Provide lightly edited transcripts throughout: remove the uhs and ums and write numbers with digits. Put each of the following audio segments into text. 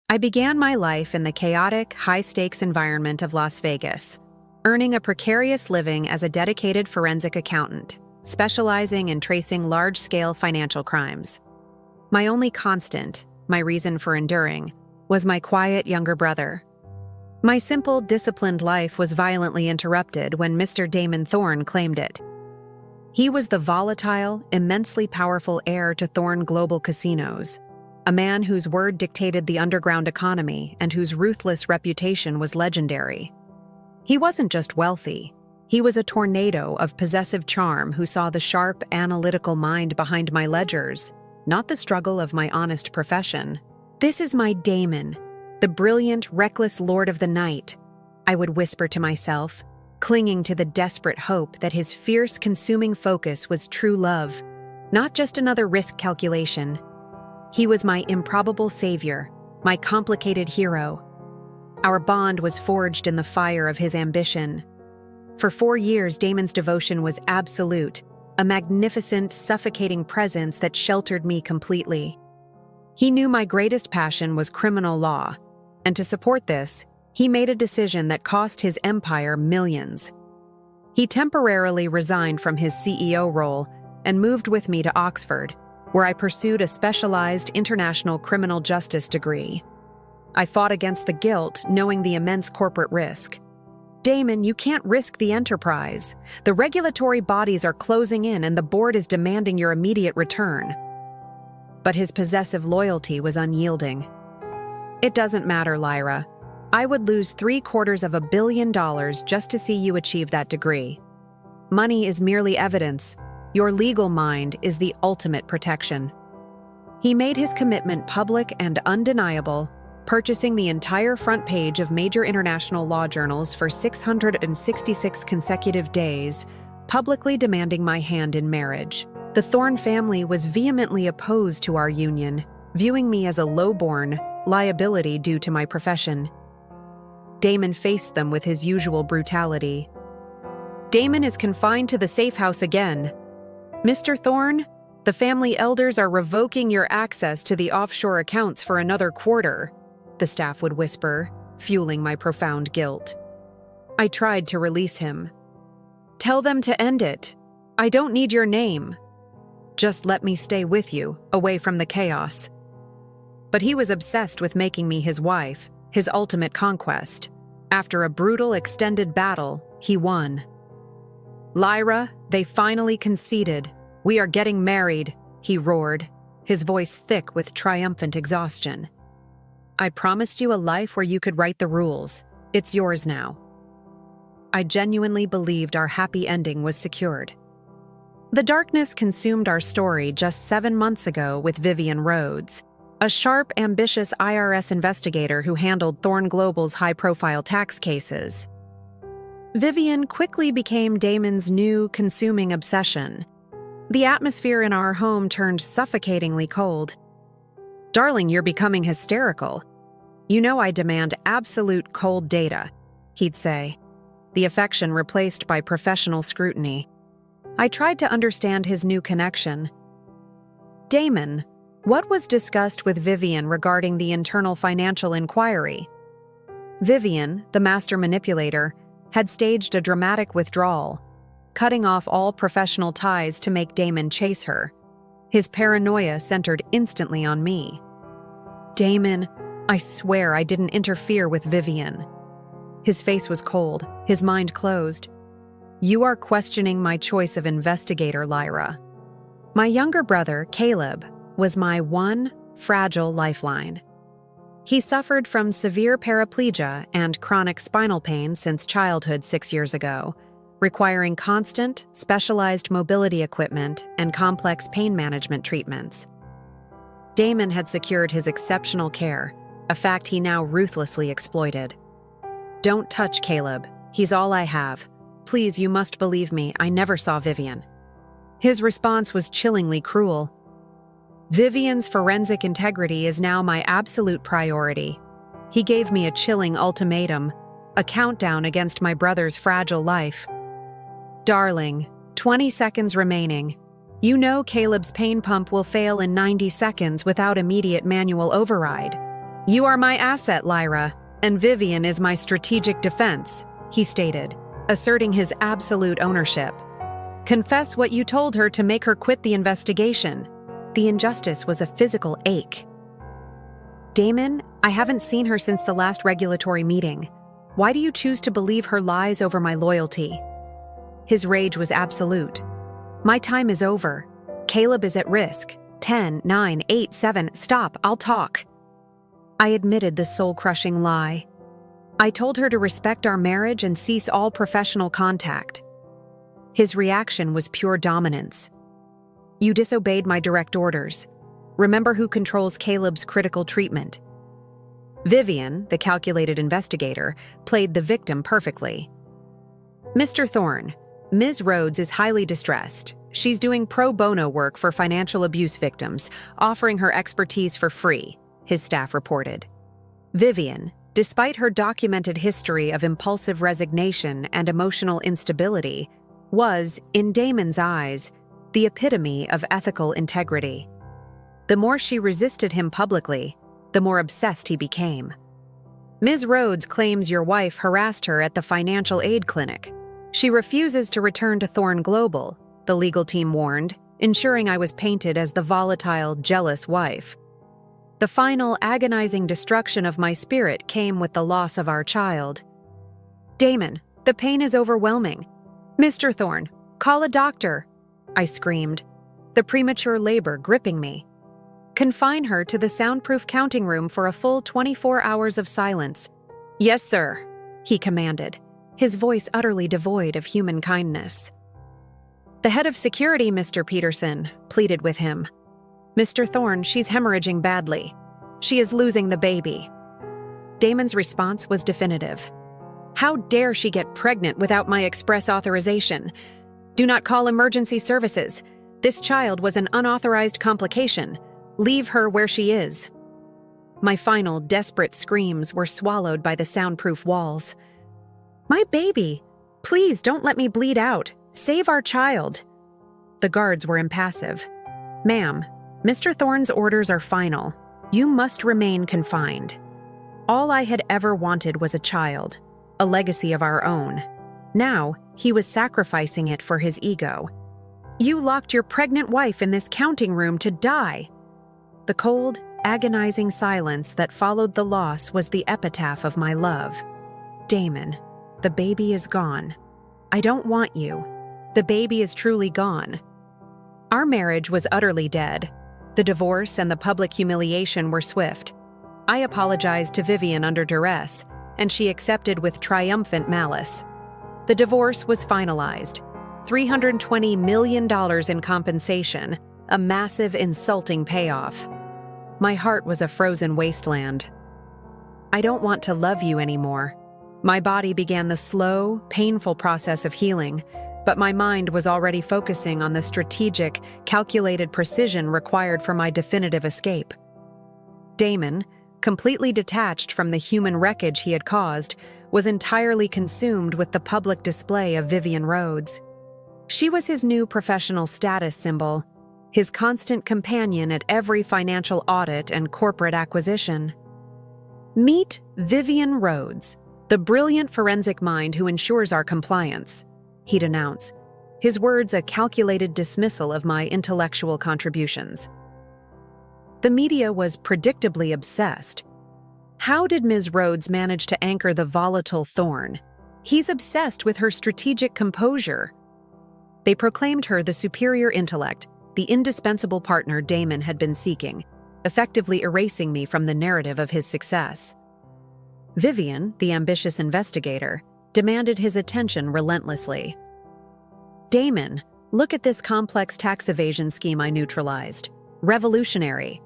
I began my life in the chaotic, high-stakes environment of Las Vegas, earning a precarious living as a dedicated forensic accountant, specializing in tracing large-scale financial crimes. My only constant, my reason for enduring, was my quiet younger brother. My simple, disciplined life was violently interrupted when Mr. Damon Thorne claimed it. He was the volatile, immensely powerful heir to Thorne Global Casinos, a man whose word dictated the underground economy and whose ruthless reputation was legendary. He wasn't just wealthy. He was a tornado of possessive charm who saw the sharp, analytical mind behind my ledgers, not the struggle of my honest profession. "This is my Damon, the brilliant, reckless lord of the night," I would whisper to myself, clinging to the desperate hope that his fierce, consuming focus was true love, not just another risk calculation. He was my improbable savior, my complicated hero. Our bond was forged in the fire of his ambition. For 4 years, Damon's devotion was absolute, a magnificent, suffocating presence that sheltered me completely. He knew my greatest passion was criminal law, and to support this, he made a decision that cost his empire millions. He temporarily resigned from his CEO role and moved with me to Oxford, where I pursued a specialized international criminal justice degree. I fought against the guilt, knowing the immense corporate risk. "Damon, you can't risk the enterprise. The regulatory bodies are closing in and the board is demanding your immediate return." But his possessive loyalty was unyielding. "It doesn't matter, Lyra. I would lose $750 million just to see you achieve that degree. Money is merely evidence. Your legal mind is the ultimate protection." He made his commitment public and undeniable, purchasing the entire front page of major international law journals for 666 consecutive days, publicly demanding my hand in marriage. The Thorne family was vehemently opposed to our union, viewing me as a low-born liability due to my profession. Damon faced them with his usual brutality. "Damon is confined to the safe house again. Mr. Thorne, the family elders are revoking your access to the offshore accounts for another quarter," the staff would whisper, fueling my profound guilt. I tried to release him. "Tell them to end it. I don't need your name. Just let me stay with you, away from the chaos." But he was obsessed with making me his wife, his ultimate conquest. After a brutal, extended battle, he won. "Lyra, they finally conceded. We are getting married," he roared, his voice thick with triumphant exhaustion. "I promised you a life where you could write the rules. It's yours now." I genuinely believed our happy ending was secured. The darkness consumed our story just 7 months ago with Vivian Rhodes, a sharp, ambitious IRS investigator who handled Thorne Global's high-profile tax cases. Vivian quickly became Damon's new, consuming obsession. The atmosphere in our home turned suffocatingly cold. "Darling, you're becoming hysterical. You know I demand absolute cold data," he'd say, the affection replaced by professional scrutiny. I tried to understand his new connection. "Damon, what was discussed with Vivian regarding the internal financial inquiry?" Vivian, the master manipulator, had staged a dramatic withdrawal, cutting off all professional ties to make Damon chase her. His paranoia centered instantly on me. "Damon, I swear I didn't interfere with Vivian." His face was cold, his mind closed. "You are questioning my choice of investigator, Lyra." My younger brother, Caleb, was my one fragile lifeline. He suffered from severe paraplegia and chronic spinal pain since childhood 6 years ago, requiring constant, specialized mobility equipment and complex pain management treatments. Damon had secured his exceptional care, a fact he now ruthlessly exploited. "Don't touch Caleb. He's all I have. Please, you must believe me, I never saw Vivian." His response was chillingly cruel. "Vivian's forensic integrity is now my absolute priority." He gave me a chilling ultimatum, a countdown against my brother's fragile life. "Darling, 20 seconds remaining. You know Caleb's pain pump will fail in 90 seconds without immediate manual override. "You are my asset, Lyra, and Vivian is my strategic defense," he stated, asserting his absolute ownership. "Confess what you told her to make her quit the investigation." The injustice was a physical ache. "Damon, I haven't seen her since the last regulatory meeting. Why do you choose to believe her lies over my loyalty?" His rage was absolute. "My time is over. Caleb is at risk. 10, 9, 8, 7, stop, I'll talk." I admitted the soul-crushing lie. I told her to respect our marriage and cease all professional contact. His reaction was pure dominance. "You disobeyed my direct orders. Remember who controls Caleb's critical treatment." Vivian, the calculated investigator, played the victim perfectly. "Mr. Thorne, Ms. Rhodes is highly distressed. She's doing pro bono work for financial abuse victims, offering her expertise for free," his staff reported. Vivian, despite her documented history of impulsive resignation and emotional instability, was, in Damon's eyes, the epitome of ethical integrity. The more she resisted him publicly, the more obsessed he became. "Ms. Rhodes claims your wife harassed her at the financial aid clinic. She refuses to return to Thorne Global," the legal team warned, ensuring I was painted as the volatile, jealous wife. The final agonizing destruction of my spirit came with the loss of our child. "Damon, the pain is overwhelming. Mr. Thorne, call a doctor," I screamed, the premature labor gripping me. "Confine her to the soundproof counting room for a full 24 hours of silence." "Yes, sir," he commanded, his voice utterly devoid of human kindness. "The head of security, Mr. Peterson," pleaded with him. "Mr. Thorne, she's hemorrhaging badly. She is losing the baby." Damon's response was definitive. "How dare she get pregnant without my express authorization? Do not call emergency services. This child was an unauthorized complication. Leave her where she is." My final, desperate screams were swallowed by the soundproof walls. "My baby! Please don't let me bleed out. Save our child." The guards were impassive. "Ma'am, Mr. Thorne's orders are final. You must remain confined." All I had ever wanted was a child, a legacy of our own. Now, he was sacrificing it for his ego. "You locked your pregnant wife in this counting room to die." The cold, agonizing silence that followed the loss was the epitaph of my love. "Damon, the baby is gone. I don't want you. The baby is truly gone." Our marriage was utterly dead. The divorce and the public humiliation were swift. I apologized to Vivian under duress, and she accepted with triumphant malice. The divorce was finalized. $320 million in compensation, a massive, insulting payoff. My heart was a frozen wasteland. "I don't want to love you anymore." My body began the slow, painful process of healing, but my mind was already focusing on the strategic, calculated precision required for my definitive escape. Damon, completely detached from the human wreckage he had caused, was entirely consumed with the public display of Vivian Rhodes. She was his new professional status symbol, his constant companion at every financial audit and corporate acquisition. "Meet Vivian Rhodes, the brilliant forensic mind who ensures our compliance," he'd announce, his words a calculated dismissal of my intellectual contributions. The media was predictably obsessed. How did Ms. Rhodes manage to anchor the volatile Thorne? He's obsessed with her strategic composure. They proclaimed her the superior intellect, the indispensable partner Damon had been seeking, effectively erasing me from the narrative of his success. Vivian, the ambitious investigator, demanded his attention relentlessly. "Damon, look at this complex tax evasion scheme I neutralized. Revolutionary.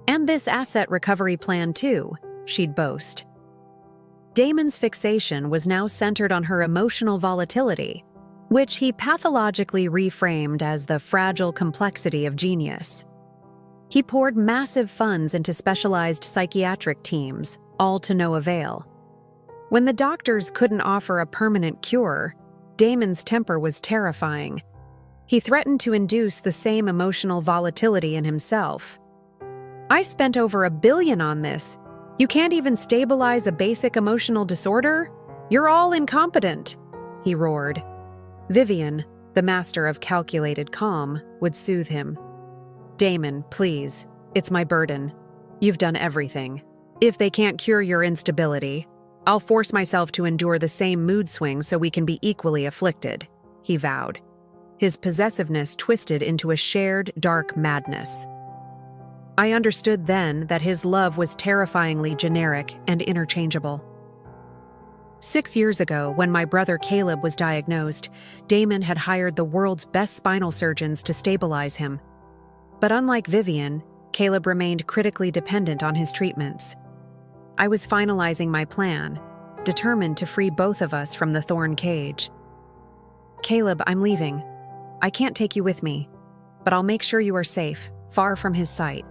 And this asset recovery plan too," she'd boast. Damon's fixation was now centered on her emotional volatility, which he pathologically reframed as the fragile complexity of genius. He poured massive funds into specialized psychiatric teams, all to no avail. When the doctors couldn't offer a permanent cure, Damon's temper was terrifying. He threatened to induce the same emotional volatility in himself. "I spent over $1 billion on this. You can't even stabilize a basic emotional disorder? You're all incompetent, he roared. Vivian, the master of calculated calm, would soothe him. Damon, please, it's my burden. You've done everything. If they can't cure your instability, I'll force myself to endure the same mood swings so we can be equally afflicted, he vowed. His possessiveness twisted into a shared, dark madness. I understood then that his love was terrifyingly generic and interchangeable. 6 years ago, when my brother Caleb was diagnosed, Damon had hired the world's best spinal surgeons to stabilize him. But unlike Vivian, Caleb remained critically dependent on his treatments. I was finalizing my plan, determined to free both of us from the Thorne cage. Caleb, I'm leaving. I can't take you with me, but I'll make sure you are safe, far from his sight.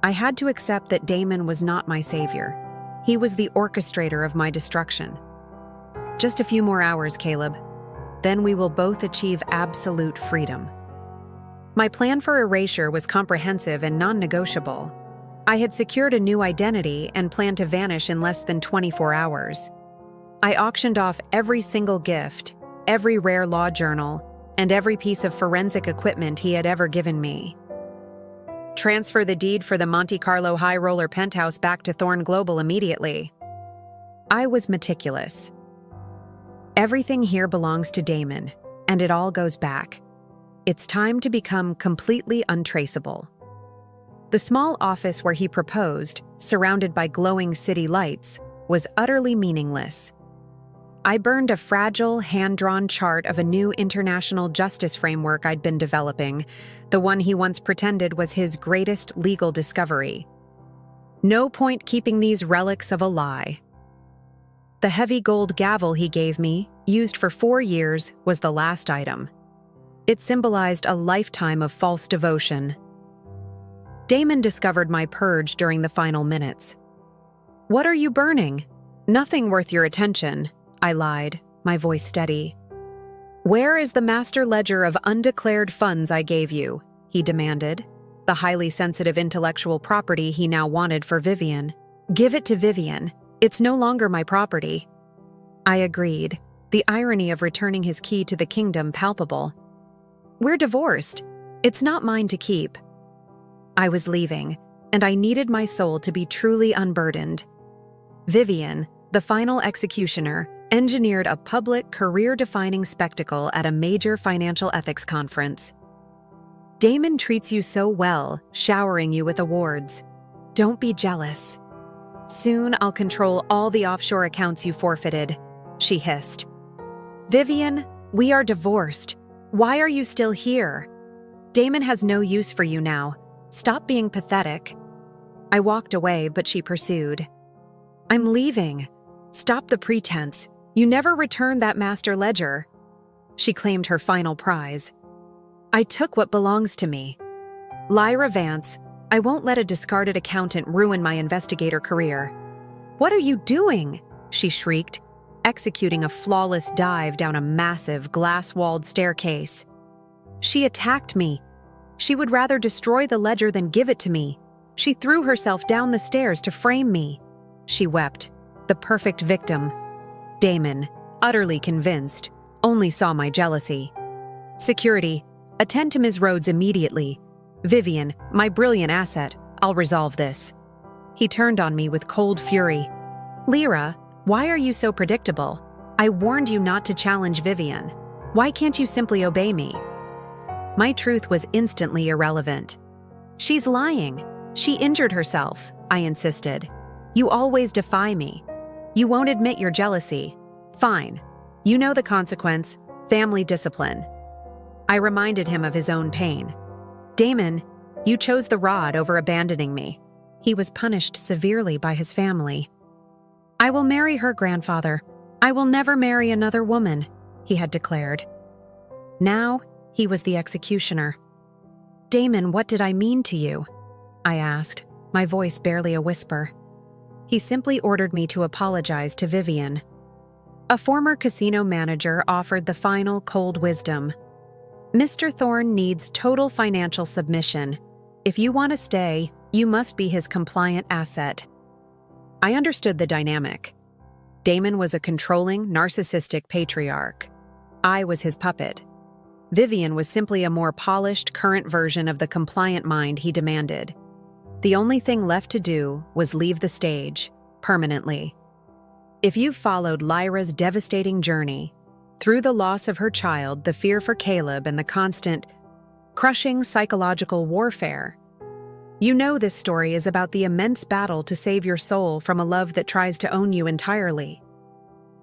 I had to accept that Damon was not my savior. He was the orchestrator of my destruction. Just a few more hours, Caleb. Then we will both achieve absolute freedom. My plan for erasure was comprehensive and non-negotiable. I had secured a new identity and planned to vanish in less than 24 hours. I auctioned off every single gift, every rare law journal, and every piece of forensic equipment he had ever given me. Transfer the deed for the Monte Carlo High Roller penthouse back to Thorne Global immediately. I was meticulous. Everything here belongs to Damon, and it all goes back. It's time to become completely untraceable. The small office where he proposed, surrounded by glowing city lights, was utterly meaningless. I burned a fragile, hand-drawn chart of a new international justice framework I'd been developing, the one he once pretended was his greatest legal discovery. No point keeping these relics of a lie. The heavy gold gavel he gave me, used for 4 years, was the last item. It symbolized a lifetime of false devotion. Damon discovered my purge during the final minutes. "What are you burning?" "Nothing worth your attention," I lied, my voice steady. "Where is the master ledger of undeclared funds I gave you?" he demanded, the highly sensitive intellectual property he now wanted for Vivian. "Give it to Vivian. It's no longer my property." I agreed, the irony of returning his key to the kingdom palpable. "We're divorced. It's not mine to keep." I was leaving, and I needed my soul to be truly unburdened. Vivian, the final executioner, engineered a public, career-defining spectacle at a major financial ethics conference. "Damon treats you so well, showering you with awards. Don't be jealous. Soon I'll control all the offshore accounts you forfeited," she hissed. "Vivian, we are divorced. Why are you still here? Damon has no use for you now. Stop being pathetic." I walked away, but she pursued. "I'm leaving. Stop the pretense. You never returned that master ledger." She claimed her final prize. "I took what belongs to me. Lyra Vance, I won't let a discarded accountant ruin my investigator career." "What are you doing?" she shrieked, executing a flawless dive down a massive, glass-walled staircase. "She attacked me. She would rather destroy the ledger than give it to me. She threw herself down the stairs to frame me." She wept, the perfect victim. Damon, utterly convinced, only saw my jealousy. "Security, attend to Ms. Rhodes immediately. Vivian, my brilliant asset, I'll resolve this." He turned on me with cold fury. "Lyra, why are you so predictable? I warned you not to challenge Vivian. Why can't you simply obey me?" My truth was instantly irrelevant. "She's lying. She injured herself," I insisted. "You always defy me. You won't admit your jealousy. Fine. You know the consequence. Family discipline." I reminded him of his own pain. "Damon, you chose the rod over abandoning me." He was punished severely by his family. "I will marry her grandfather. I will never marry another woman," he had declared. Now, he was the executioner. "Damon, what did I mean to you?" I asked, my voice barely a whisper. He simply ordered me to apologize to Vivian. A former casino manager offered the final cold wisdom. "Mr. Thorne needs total financial submission. If you want to stay, you must be his compliant asset." I understood the dynamic. Damon was a controlling, narcissistic patriarch. I was his puppet. Vivian was simply a more polished, current version of the compliant mind he demanded. The only thing left to do was leave the stage, permanently. If you've followed Lyra's devastating journey, through the loss of her child, the fear for Caleb, and the constant, crushing psychological warfare, you know this story is about the immense battle to save your soul from a love that tries to own you entirely.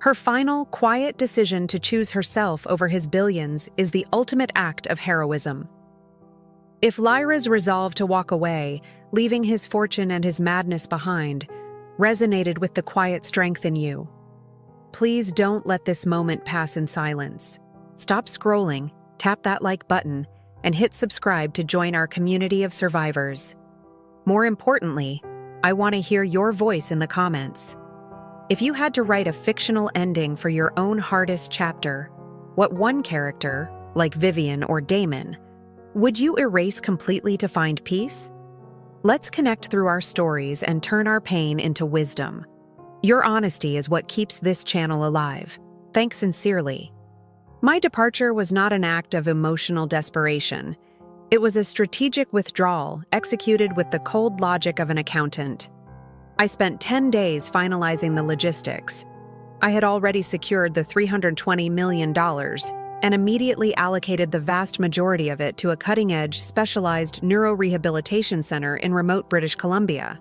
Her final, quiet decision to choose herself over his billions is the ultimate act of heroism. If Lyra's resolve to walk away, leaving his fortune and his madness behind, resonated with the quiet strength in you, please don't let this moment pass in silence. Stop scrolling, tap that like button, and hit subscribe to join our community of survivors. More importantly, I want to hear your voice in the comments. If you had to write a fictional ending for your own hardest chapter, what one character, like Vivian or Damon, would you erase completely to find peace? Let's connect through our stories and turn our pain into wisdom. Your honesty is what keeps this channel alive. Thanks sincerely. My departure was not an act of emotional desperation. It was a strategic withdrawal executed with the cold logic of an accountant. I spent 10 days finalizing the logistics. I had already secured the $320 million and immediately allocated the vast majority of it to a cutting-edge, specialized neurorehabilitation center in remote British Columbia.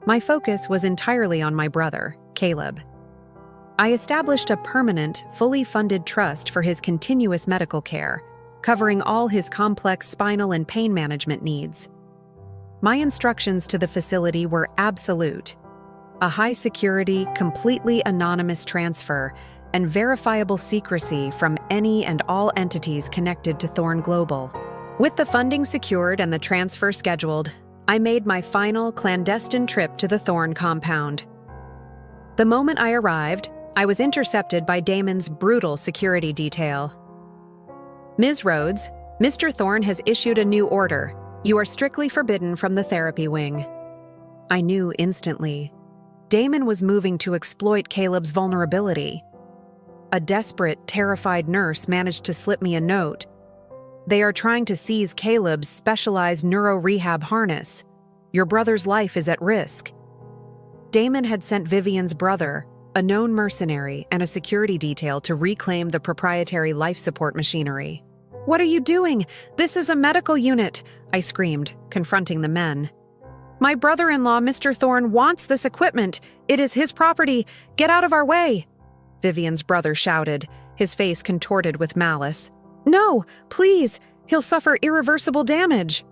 My focus was entirely on my brother, Caleb. I established a permanent, fully funded trust for his continuous medical care, covering all his complex spinal and pain management needs. My instructions to the facility were absolute: a high-security, completely anonymous transfer and verifiable secrecy from any and all entities connected to Thorne Global. With the funding secured and the transfer scheduled, I made my final clandestine trip to the Thorne compound. The moment I arrived, I was intercepted by Damon's brutal security detail. "Ms. Rhodes, Mr. Thorne has issued a new order. You are strictly forbidden from the therapy wing." I knew instantly. Damon was moving to exploit Caleb's vulnerability. A desperate, terrified nurse managed to slip me a note. "They are trying to seize Caleb's specialized neuro-rehab harness. Your brother's life is at risk." Damon had sent Vivian's brother, a known mercenary, and a security detail to reclaim the proprietary life support machinery. "What are you doing? This is a medical unit," I screamed, confronting the men. "My brother-in-law, Mr. Thorne, wants this equipment. It is his property. Get out of our way," Vivian's brother shouted, his face contorted with malice. "No, please, he'll suffer irreversible damage."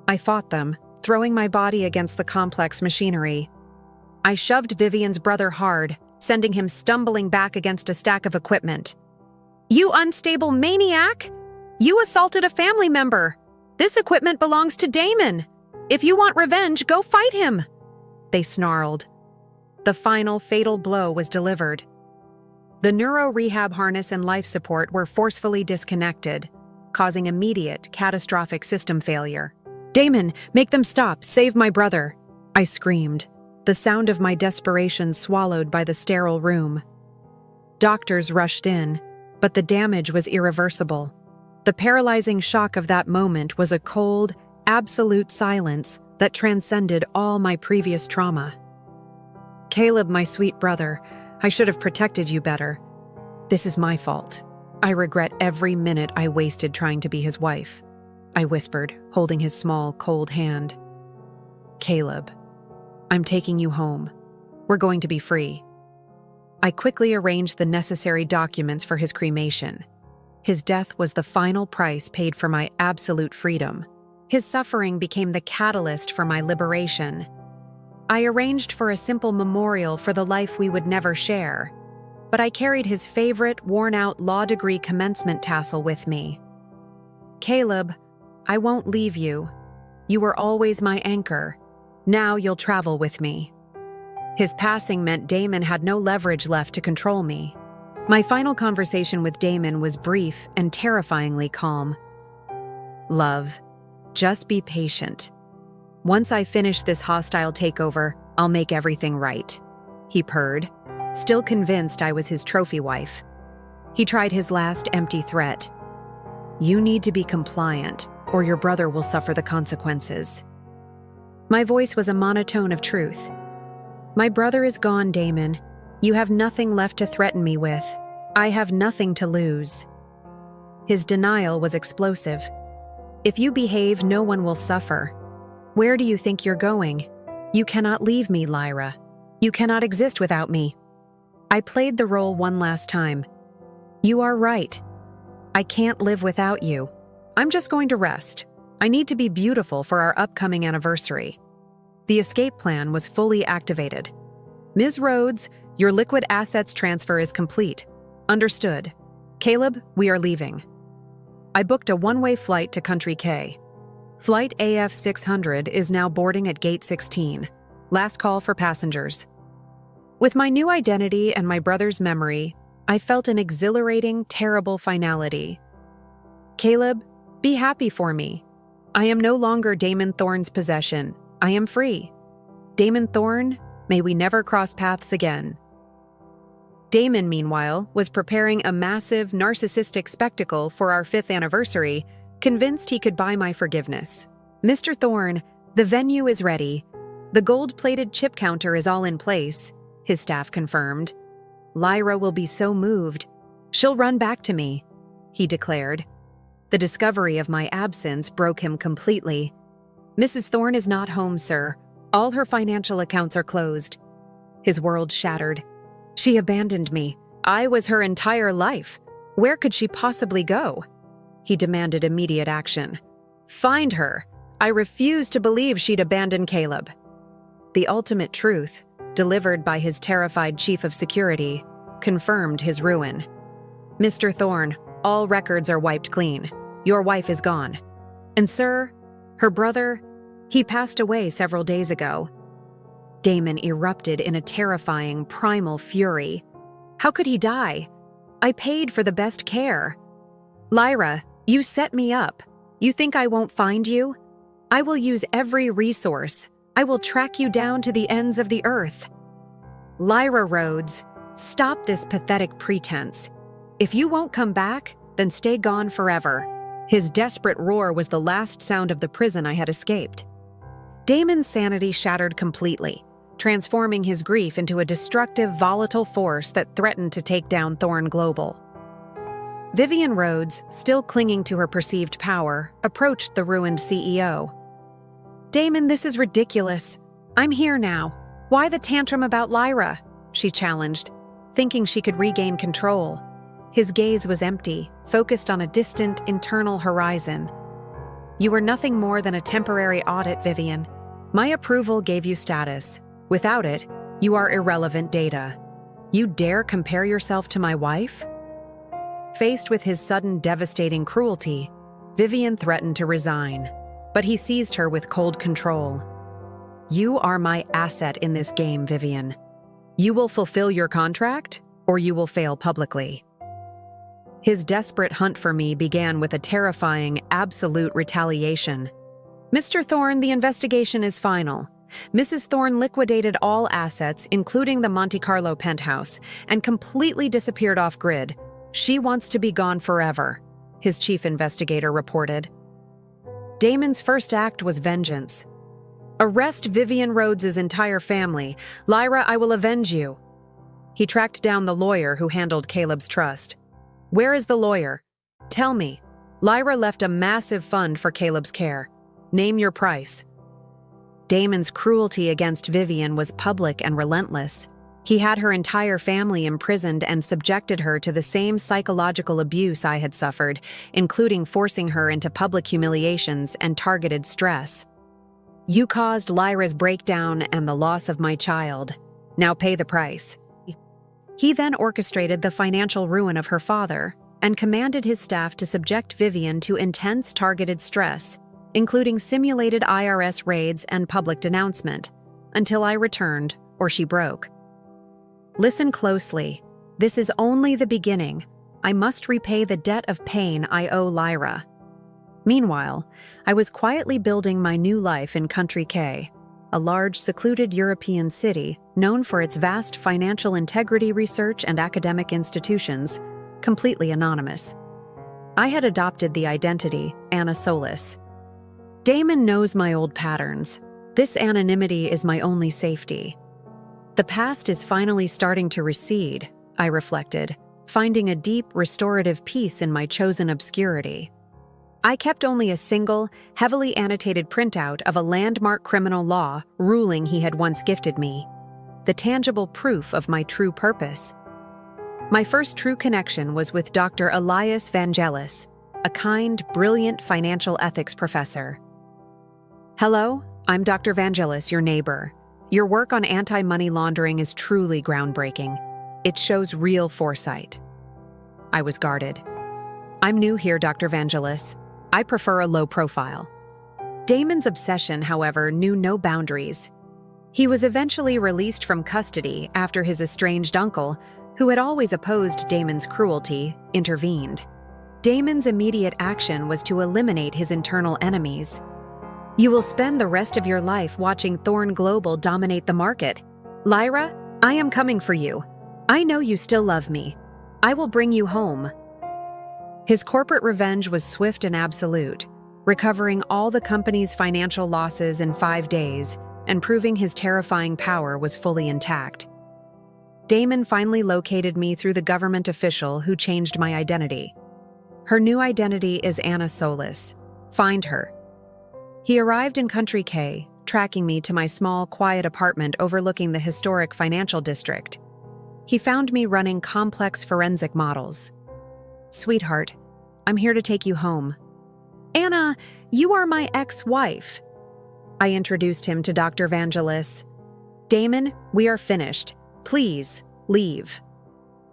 I fought them, throwing my body against the complex machinery. I shoved Vivian's brother hard, sending him stumbling back against a stack of equipment. "You unstable maniac! You assaulted a family member! This equipment belongs to Damon! If you want revenge, go fight him!" They snarled. The final fatal blow was delivered. The neuro-rehab harness and life support were forcefully disconnected, causing immediate, catastrophic system failure. "Damon, make them stop! Save my brother!" I screamed, the sound of my desperation swallowed by the sterile room. Doctors rushed in, but the damage was irreversible. The paralyzing shock of that moment was a cold, absolute silence that transcended all my previous trauma. "Caleb, my sweet brother, I should have protected you better. This is my fault. I regret every minute I wasted trying to be his wife," I whispered, holding his small, cold hand. "Caleb, I'm taking you home. We're going to be free." I quickly arranged the necessary documents for his cremation. His death was the final price paid for my absolute freedom. His suffering became the catalyst for my liberation. I arranged for a simple memorial for the life we would never share, but I carried his favorite, worn-out law degree commencement tassel with me. "Caleb, I won't leave you. You were always my anchor. Now you'll travel with me." His passing meant Damon had no leverage left to control me. My final conversation with Damon was brief and terrifyingly calm. "Love, just be patient. Once I finish this hostile takeover, I'll make everything right," he purred, still convinced I was his trophy wife. He tried his last empty threat. "You need to be compliant, or your brother will suffer the consequences." My voice was a monotone of truth. "My brother is gone, Damon. You have nothing left to threaten me with. I have nothing to lose." His denial was explosive. "If you behave, no one will suffer. Where do you think you're going? You cannot leave me, Lyra. You cannot exist without me." I played the role one last time. "You are right. I can't live without you. I'm just going to rest. I need to be beautiful for our upcoming anniversary." The escape plan was fully activated. "Ms. Rhodes, your liquid assets transfer is complete. Understood. Caleb, we are leaving." I booked a one-way flight to Country K. Flight AF 600 is now boarding at Gate 16. Last call for passengers. With my new identity and my brother's memory, I felt an exhilarating, terrible finality. "Caleb, be happy for me. I am no longer Damon Thorne's possession. I am free. Damon Thorne, may we never cross paths again." Damon, meanwhile, was preparing a massive, narcissistic spectacle for our 5th anniversary, convinced he could buy my forgiveness. "Mr. Thorne, the venue is ready. The gold-plated chip counter is all in place," his staff confirmed. "Lyra will be so moved. She'll run back to me," he declared. The discovery of my absence broke him completely. "Mrs. Thorne is not home, sir. All her financial accounts are closed." His world shattered. "She abandoned me. I was her entire life. Where could she possibly go?" He demanded immediate action. "Find her. I refuse to believe she'd abandon Caleb." The ultimate truth, delivered by his terrified chief of security, confirmed his ruin. "Mr. Thorne, all records are wiped clean. Your wife is gone. And sir, her brother, he passed away several days ago." Damon erupted in a terrifying, primal fury. "How could he die? I paid for the best care. Lyra, you set me up. You think I won't find you? I will use every resource. I will track you down to the ends of the earth." "Lyra Rhodes, stop this pathetic pretense. If you won't come back, then stay gone forever." His desperate roar was the last sound of the prison I had escaped. Damon's sanity shattered completely, transforming his grief into a destructive, volatile force that threatened to take down Thorne Global. Vivian Rhodes, still clinging to her perceived power, approached the ruined CEO. "Damon, this is ridiculous. I'm here now. Why the tantrum about Lyra?" she challenged, thinking she could regain control. His gaze was empty, focused on a distant, internal horizon. "You were nothing more than a temporary audit, Vivian. My approval gave you status. Without it, you are irrelevant data. You dare compare yourself to my wife?" Faced with his sudden, devastating cruelty, Vivian threatened to resign, but he seized her with cold control. "You are my asset in this game, Vivian. You will fulfill your contract, or you will fail publicly." His desperate hunt for me began with a terrifying, absolute retaliation. "Mr. Thorne, the investigation is final. Mrs. Thorne liquidated all assets, including the Monte Carlo penthouse, and completely disappeared off-grid. She wants to be gone forever," his chief investigator reported. Damon's first act was vengeance. "Arrest Vivian Rhodes' entire family. Lyra, I will avenge you." He tracked down the lawyer who handled Caleb's trust. "Where is the lawyer? Tell me. Lyra left a massive fund for Caleb's care. Name your price." Damon's cruelty against Vivian was public and relentless. He had her entire family imprisoned and subjected her to the same psychological abuse I had suffered, including forcing her into public humiliations and targeted stress. "You caused Lyra's breakdown and the loss of my child. Now pay the price." He then orchestrated the financial ruin of her father and commanded his staff to subject Vivian to intense targeted stress, including simulated IRS raids and public denouncement, until I returned or she broke. Listen closely. This is only the beginning. I must repay the debt of pain I owe Lyra. Meanwhile, I was quietly building my new life in Country K. a large, secluded European city known for its vast financial integrity research and academic institutions, completely anonymous. I had adopted the identity Anna Solis. Damon knows my old patterns. This anonymity is my only safety. The past is finally starting to recede, I reflected, finding a deep, restorative peace in my chosen obscurity. I kept only a single, heavily annotated printout of a landmark criminal law ruling he had once gifted me, the tangible proof of my true purpose. My first true connection was with Dr. Elias Vangelis, a kind, brilliant financial ethics professor. "Hello, I'm Dr. Vangelis, your neighbor. Your work on anti-money laundering is truly groundbreaking. It shows real foresight." I was guarded. "I'm new here, Dr. Vangelis. I prefer a low profile." Damon's obsession, however, knew no boundaries. He was eventually released from custody after his estranged uncle, who had always opposed Damon's cruelty, intervened. Damon's immediate action was to eliminate his internal enemies. "You will spend the rest of your life watching Thorne Global dominate the market. Lyra, I am coming for you. I know you still love me. I will bring you home." His corporate revenge was swift and absolute, recovering all the company's financial losses in 5 days and proving his terrifying power was fully intact. Damon finally located me through the government official who changed my identity. Her new identity is Anna Solis. Find her. He arrived in Country K, tracking me to my small, quiet apartment overlooking the historic financial district. He found me running complex forensic models. "Sweetheart, I'm here to take you home." "Anna, you are my ex-wife." I introduced him to Dr. Vangelis. "Damon, we are finished. Please, leave."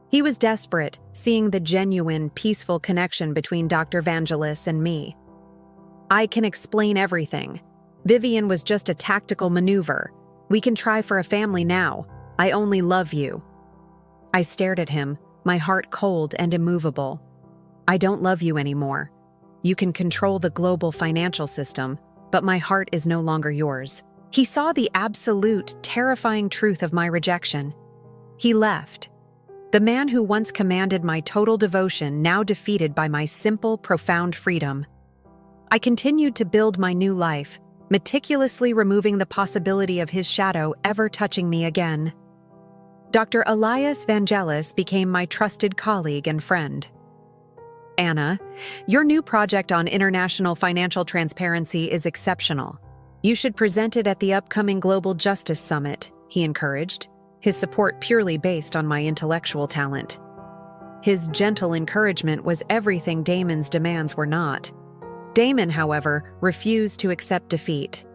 He was desperate, seeing the genuine, peaceful connection between Dr. Vangelis and me. "I can explain everything. Vivian was just a tactical maneuver. We can try for a family now. I only love you." I stared at him, my heart cold and immovable. "I don't love you anymore. You can control the global financial system, but my heart is no longer yours." He saw the absolute, terrifying truth of my rejection. He left. The man who once commanded my total devotion, now defeated by my simple, profound freedom. I continued to build my new life, meticulously removing the possibility of his shadow ever touching me again. Dr. Elias Vangelis became my trusted colleague and friend. "Anna, your new project on international financial transparency is exceptional. You should present it at the upcoming Global Justice Summit," he encouraged, his support purely based on my intellectual talent. His gentle encouragement was everything Damon's demands were not. Damon, however, refused to accept defeat.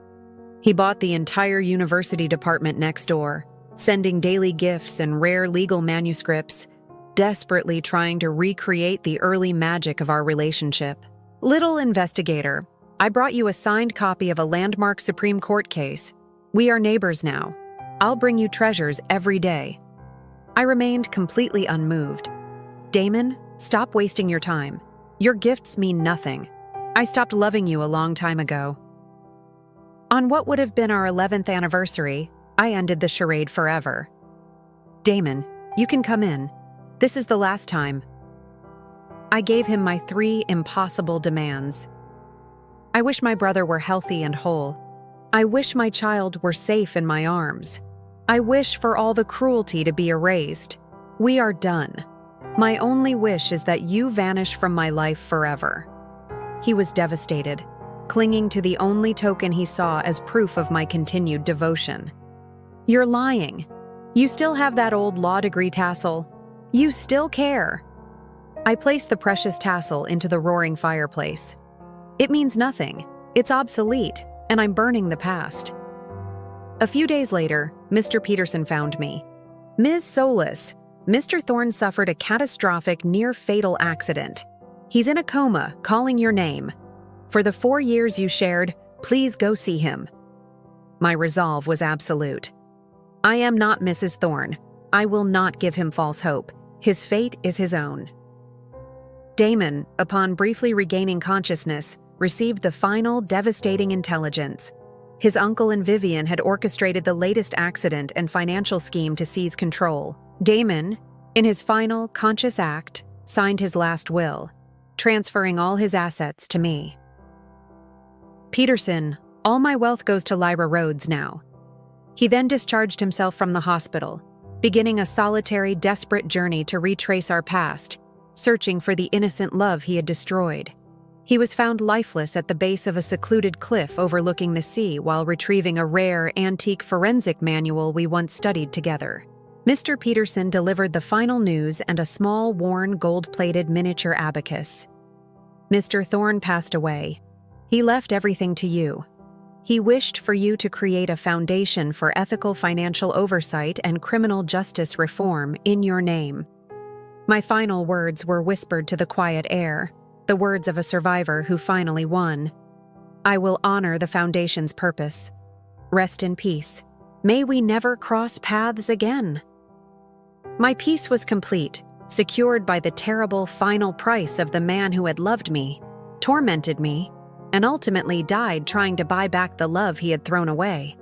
He bought the entire university department next door, sending daily gifts and rare legal manuscripts, desperately trying to recreate the early magic of our relationship. "Little investigator, I brought you a signed copy of a landmark Supreme Court case. We are neighbors now. I'll bring you treasures every day." I remained completely unmoved. "Damon, stop wasting your time. Your gifts mean nothing. I stopped loving you a long time ago." On what would have been our 11th anniversary, I ended the charade forever. "Damon, you can come in. This is the last time." I gave him my 3 impossible demands. I wish my brother were healthy and whole. I wish my child were safe in my arms. I wish for all the cruelty to be erased. We are done. My only wish is that you vanish from my life forever." He was devastated, clinging to the only token he saw as proof of my continued devotion. "You're lying. You still have that old law degree tassel. You still care." I placed the precious tassel into the roaring fireplace. "It means nothing. It's obsolete, and I'm burning the past." A few days later, Mr. Peterson found me. "Ms. Solis, Mr. Thorne suffered a catastrophic, near-fatal accident. He's in a coma, calling your name. For the 4 years you shared, please go see him." My resolve was absolute. I am not Mrs. Thorne. I will not give him false hope. His fate is his own. Damon, upon briefly regaining consciousness, received the final, devastating intelligence. His uncle and Vivian had orchestrated the latest accident and financial scheme to seize control. Damon, in his final, conscious act, signed his last will, transferring all his assets to me. Peterson, all my wealth goes to Lyra Rhodes now. He then discharged himself from the hospital, beginning a solitary, desperate journey to retrace our past, searching for the innocent love he had destroyed. He was found lifeless at the base of a secluded cliff overlooking the sea while retrieving a rare, antique forensic manual we once studied together. Mr. Peterson delivered the final news and a small, worn, gold-plated miniature abacus. Mr. Thorne passed away. He left everything to you. He wished for you to create a foundation for ethical financial oversight and criminal justice reform in your name. My final words were whispered to the quiet air, the words of a survivor who finally won. I will honor the Foundation's purpose. Rest in peace. May we never cross paths again. My peace was complete, secured by the terrible final price of the man who had loved me, tormented me, and ultimately died trying to buy back the love he had thrown away.